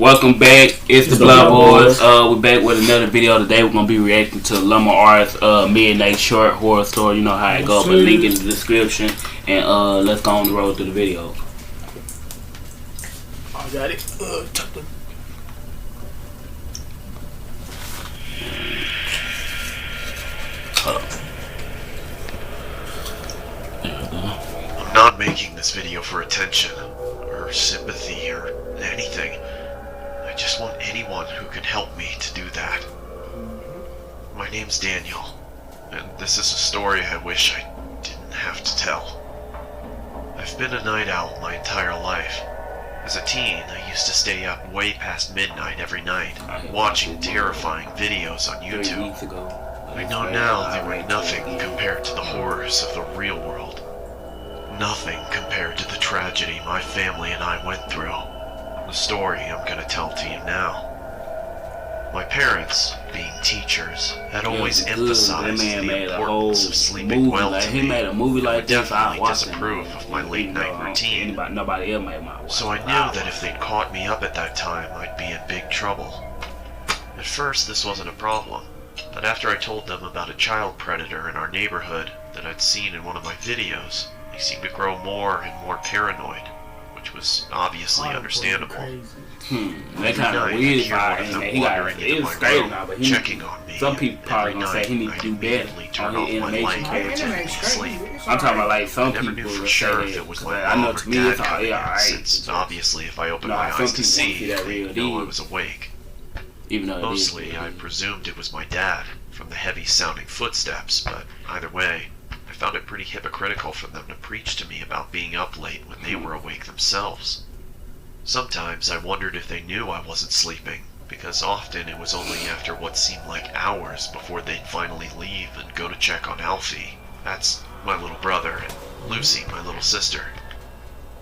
Welcome back. It's the Blood Boys. We're back with another video today. We're gonna be reacting to Llama's midnight short horror story. You know how it goes. But link in the description. And let's go on the road to the video. I got it. I'm not making this video for attention or sympathy or anything. I just want anyone who can help me to do that. My name's Daniel, and this is a story I wish I didn't have to tell. I've been a night owl my entire life. As a teen, I used to stay up way past midnight every night, watching terrifying videos on YouTube. I know now they were nothing compared to the horrors of the real world. Nothing compared to the tragedy my family and I went through. The story I'm gonna tell to you now. My parents, being teachers, had always emphasized the importance of sleeping well to me. He made a movie like this. Definitely disapprove of my late night routine. Nobody else made my. So I knew that if they'd caught me up at that time, I'd be in big trouble. At first, this wasn't a problem, but after I told them about a child predator in our neighborhood that I'd seen in one of my videos, they seemed to grow more and more paranoid, which was obviously understandable. That kind of weird. He got straight now, but checking on me. Some people probably gonna say he need to do better on his animation character. I'm talking about like some people knew for will sure say if it was my I know mom to or me dad it's all coming in, alright. since obviously if I opened my eyes to see, they'd know I was awake. Even though Mostly, I presumed it was my dad from the heavy-sounding footsteps, but either way, I found it pretty hypocritical for them to preach to me about being up late when they were awake themselves. Sometimes I wondered if they knew I wasn't sleeping, because often it was only after what seemed like hours before they'd finally leave and go to check on Alfie. That's my little brother, and Lucy, my little sister.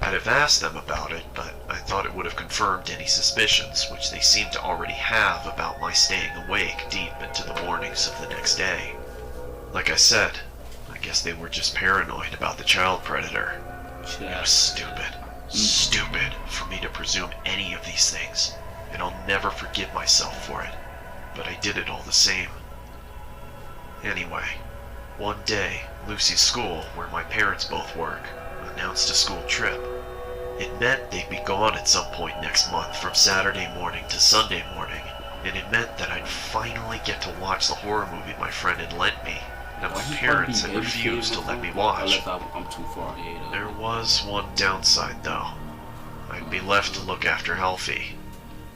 I'd have asked them about it, but I thought it would have confirmed any suspicions which they seemed to already have about my staying awake deep into the mornings of the next day. Like I said, I guess they were just paranoid about the child predator. It was stupid for me to presume any of these things, and I'll never forgive myself for it, but I did it all the same. Anyway, one day, Lucy's school, where my parents both work, announced a school trip. It meant they'd be gone at some point next month from Saturday morning to Sunday morning, and it meant that I'd finally get to watch the horror movie my friend had lent me, that my parents had refused to let me watch. There was one downside though. I'd be left to look after Alfie.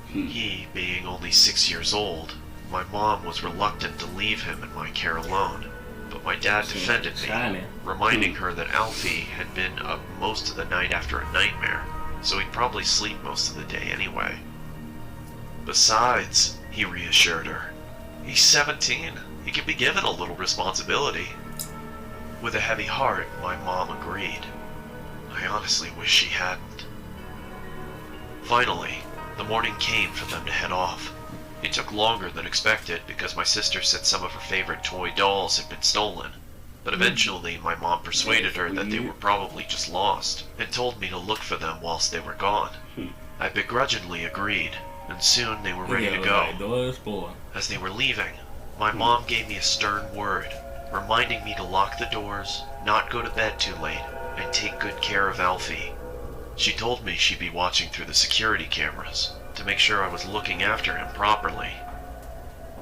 He, being only 6 years old, my mom was reluctant to leave him in my care alone. But my dad defended me, reminding her that Alfie had been up most of the night after a nightmare, so he'd probably sleep most of the day anyway. Besides, he reassured her, he's 17, he can be given a little responsibility. With a heavy heart, my mom agreed. I honestly wish she hadn't. Finally, the morning came for them to head off. It took longer than expected because my sister said some of her favorite toy dolls had been stolen, but eventually my mom persuaded her that they were probably just lost, and told me to look for them whilst they were gone. I begrudgingly agreed, and soon they were ready to go. As they were leaving, my mom gave me a stern word, reminding me to lock the doors, not go to bed too late, and take good care of Alfie. She told me she'd be watching through the security cameras, to make sure I was looking after him properly.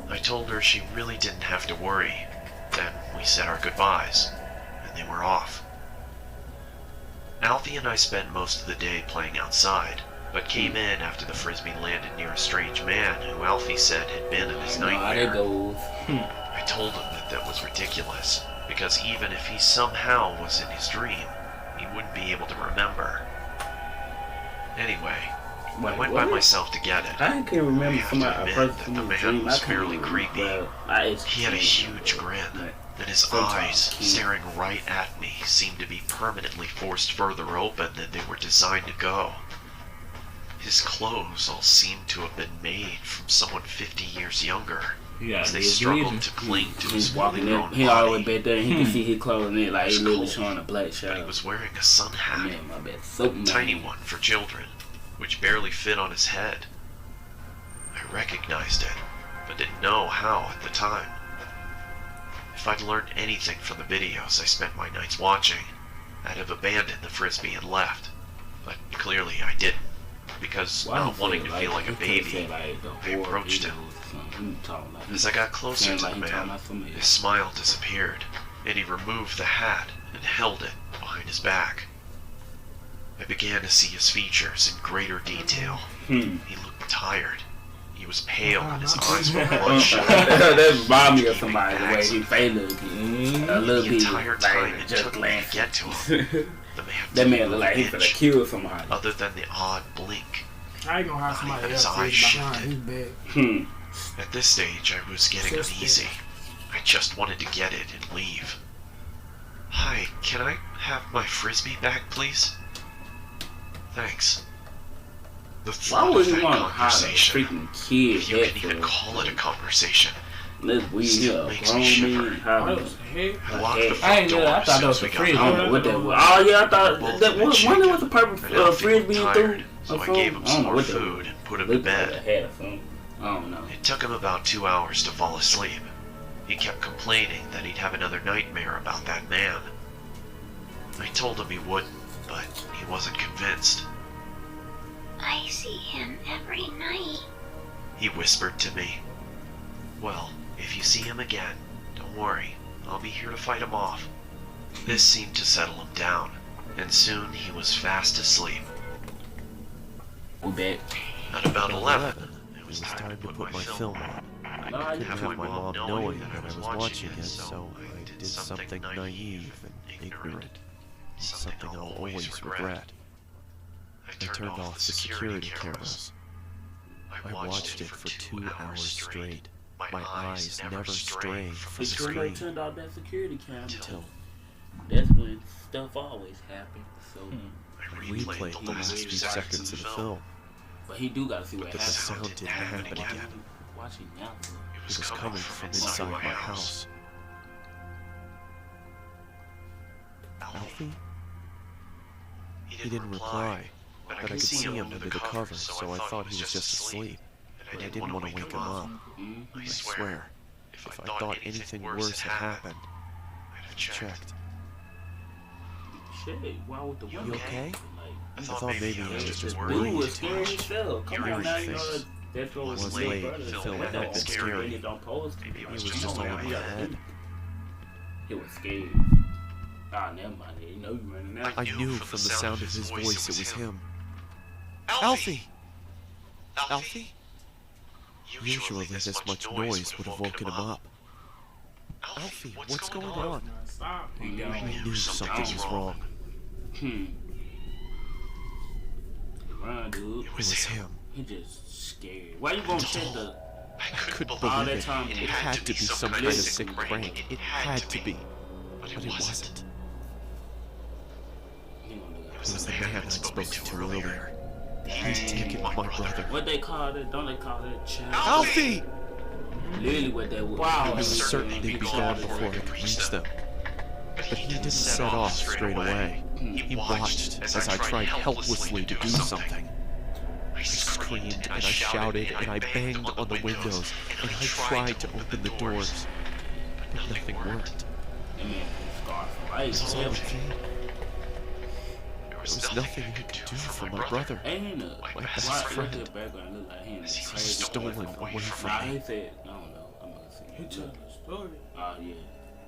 I told her she really didn't have to worry. Then we said our goodbyes, and they were off. Alfie and I spent most of the day playing outside, but came in after the frisbee landed near a strange man who Alfie said had been in his nightmare. I told him that was ridiculous, because even if he somehow was in his dream, he wouldn't be able to remember. Anyway, I went by myself to get it. I can't remember that the man was fairly creepy. He had a huge grin, and his eyes, staring right at me, seemed to be permanently forced further open than they were designed to go. His clothes all seemed to have been made from someone 50 years younger, as they struggled to cling to his fully grown body. He always back there, and he could see his clothes in it, like he literally showing a black shirt. But he was wearing a sun hat, a tiny one for children, which barely fit on his head. I recognized it, but didn't know how at the time. If I'd learned anything from the videos I spent my nights watching, I'd have abandoned the frisbee and left. But clearly I didn't, because not wanting to feel like a baby, I approached him. As I got closer to the man, his smile disappeared, and he removed the hat and held it behind his back. I began to see his features in greater detail. He looked tired. He was pale and his eyes were bloodshot. That reminded me of somebody, the way he faded a little bit. The entire time it took me to get to him, that man looked like he could have killed somebody. Other than the odd blink, I ain't gonna have somebody his else eyes behind his shifted. back. At this stage, I was getting uneasy. I just wanted to get it and leave. Hi, can I have my frisbee back, please? Thanks. The thought of that conversation, if you can even call it a conversation, makes me shiver. I locked the front door as soon as we got home. I don't know what that was. Oh yeah, I thought that was one of the purple frisbee tired, so I gave him some more food and put him to bed. I don't know. It took him about 2 hours to fall asleep. He kept complaining that he'd have another nightmare about that man. I told him he wouldn't, but he wasn't convinced. I see him every night. He whispered to me. Well, if you see him again, don't worry. I'll be here to fight him off. This seemed to settle him down, and soon he was fast asleep. We back. At about 11, it was time to put my film on. I couldn't have my mom knowing that I was watching it, so I did something naive and ignorant. Something I'll always regret. I turned off the security cameras. I watched it for 2 hours straight. My eyes never strayed from the screen turned off that security camera. until That's when stuff always happens. So, I replayed the last few seconds of the film. but he do gotta see what But the happens. sound didn't happen again. Watching Llama. It It was coming from inside my house. Alfie? He didn't reply, but I could see him under the covers, so I thought he was just asleep. But I didn't want to wake him up. I swear, if I thought anything worse had happened, I'd have checked. Shit, why with the You window? okay? I Like, thought maybe I was just dude worried was too scared much. as hell. Come on now, you know Everything that's what was late, late. brother. Film So had window been open, scary. it don't pose. Maybe it was It was just just all all in in my my head. It was scared. Ah, never mind. You know you running out. I knew from the sound of his voice it was him. Alfie! Alfie? Usually this much noise would have woken him up. Alfie, what's going on? Stop. He got I knew something was wrong. Run, dude. It It was was him. him. He just scared. Why you gonna check the? I I couldn't all believe that it. time It had to be some kind of sick prank. It had to be. But But it wasn't. He gonna do It that. was the man I'd spoken to earlier. He'd taken my brother. What they call it? Don't they call it child? Alfie! Literally what that was. Wow. I was certain they'd be gone before I could reach them. But he didn't set off straight away. He watched as I tried helplessly to do something. I screamed and I shouted and I banged on the windows and I tried to open the doors. But nothing worked. That man scarred for life. This was all in vain. There There was nothing he could do for my brother. Ain't My why best look friend. at the background look like him. He was stolen away from Nah, me. he said, I don't know. I'm gonna see. You told the story. Oh yeah.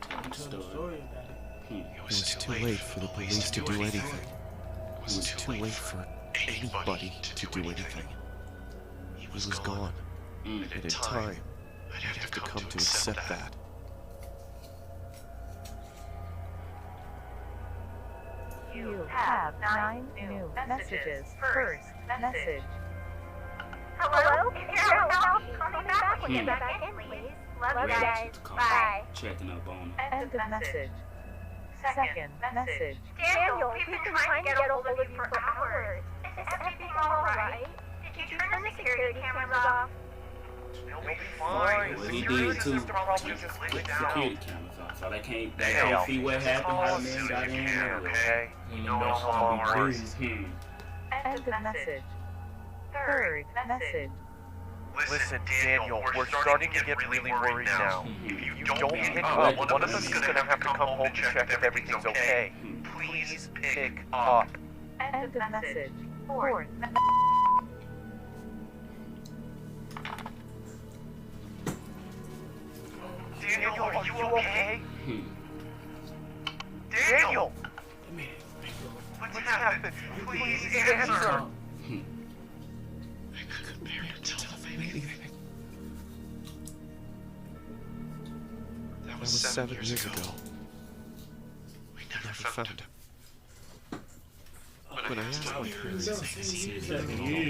Tell You the told the story. story about it. It It was too late for the police to do anything. It was too late for anybody to do anything. He was gone. Mm. And in time, I'd have to come to accept that. You have 9 new messages. First message. Hello? If you're out, call me back when you get back in, please. Love you guys. Bye. Checking up on him. End of message. Second message. Daniel, we've been trying to get a hold of you for hours. Is everything alright? Did you turn the security cameras off? Well, he did too. Security cameras on, so they can't see what happened. How the man got in there. You know how I'm Hmm. End of message. Third message. Listen, Daniel, we're starting to get really worried now. If you don't pick up, one of us is gonna have to come home to check if everything's okay. Please pick up. End of message. Fourth. Daniel, are you okay? Daniel! What's happened? Please answer! I couldn't bear to tell them anything. That was 7 years ago. We never found him. When I asked my parents if they'd seen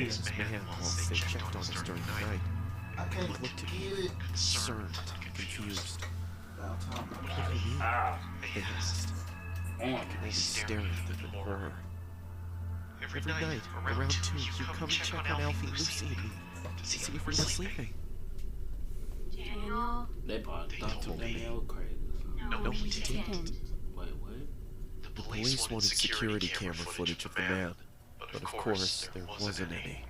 this man while they checked on us during the night, they looked at me, concerned and confused. They asked, only staring at them in horror. Every night, around 2, you'd come and check on Alfie, Lucy, and me to see if we were sleeping. Daniel? They probably They thought told that me. man was crazy. No, we didn't. Wait, what? The police wanted security camera footage of the man, but of course, there wasn't any.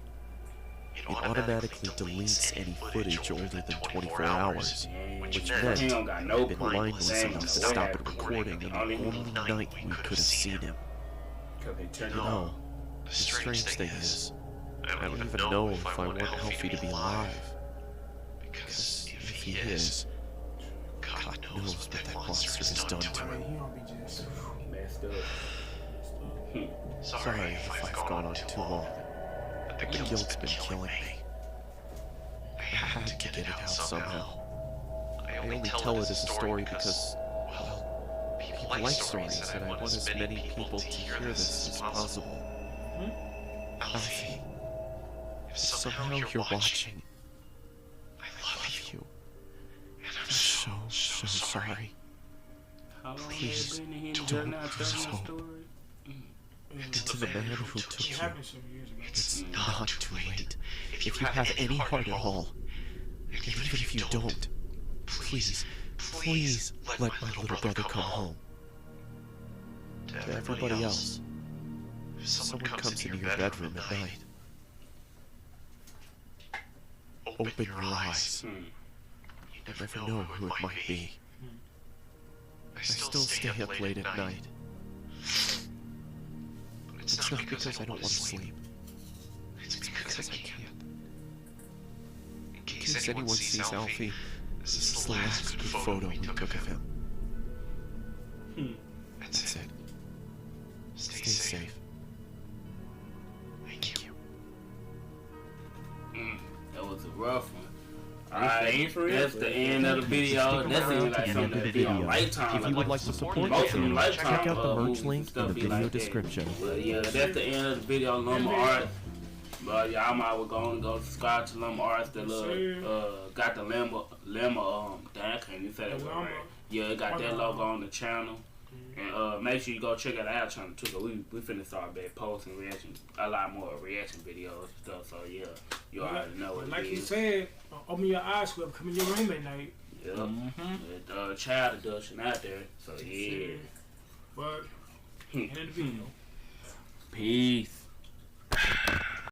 It automatically deletes any footage older than 24 hours, which meant He don't got no been proof. mindless They ain't enough to got stop no it recording, and the Only only night we could have seen him. Because they turned it No, on. the strange thing is, I don't even know if I want Alfie to be alive. Because if he is, God knows what that monster has done to him. He don't be just. Messed up. Sorry if I've gone on too long, but the guilt's been killing me. I had to get it out somehow. I only tell it as a story because, well, people like stories, and I want as many people to hear this as possible. Alfie, if somehow you're watching, I love you, and I'm so sorry. How long Please, have you been in here don't now telling lose the hope. story? To the man who took It you, happened some years ago. it's not too late. If you have any heart at all, and even if you don't, please let my little brother come home. To everybody else, if someone comes into your bedroom at night, open your eyes. You never know who it might be. I still stay up late at night. It's not because I don't want to sleep. It's because I can't. In case anyone sees Alfie, this is the last good photo we took of him. That's it. Stay safe. Thank you. That was a rough one. Ain't for real. That's the end of the video. That seems like something that'd be on Lifetime. If you would like to support the most of them channel, Lifetime, check out the merch movies and link in stuff the be video like that. description. But yeah, that's the end of the video. Llama Art. But y'all might well go subscribe to Llama Art. The got the Llama damn, I can't even say that word right. Yeah, it got that logo on the channel. And make sure you go check out our channel too. So we finna start back posting reaction, a lot more reaction videos and stuff. So yeah, you already know what Like it you is. said, open your eyes, whoever come in your room at night. Yeah, child abduction out there. So yeah. But end of the video. Peace.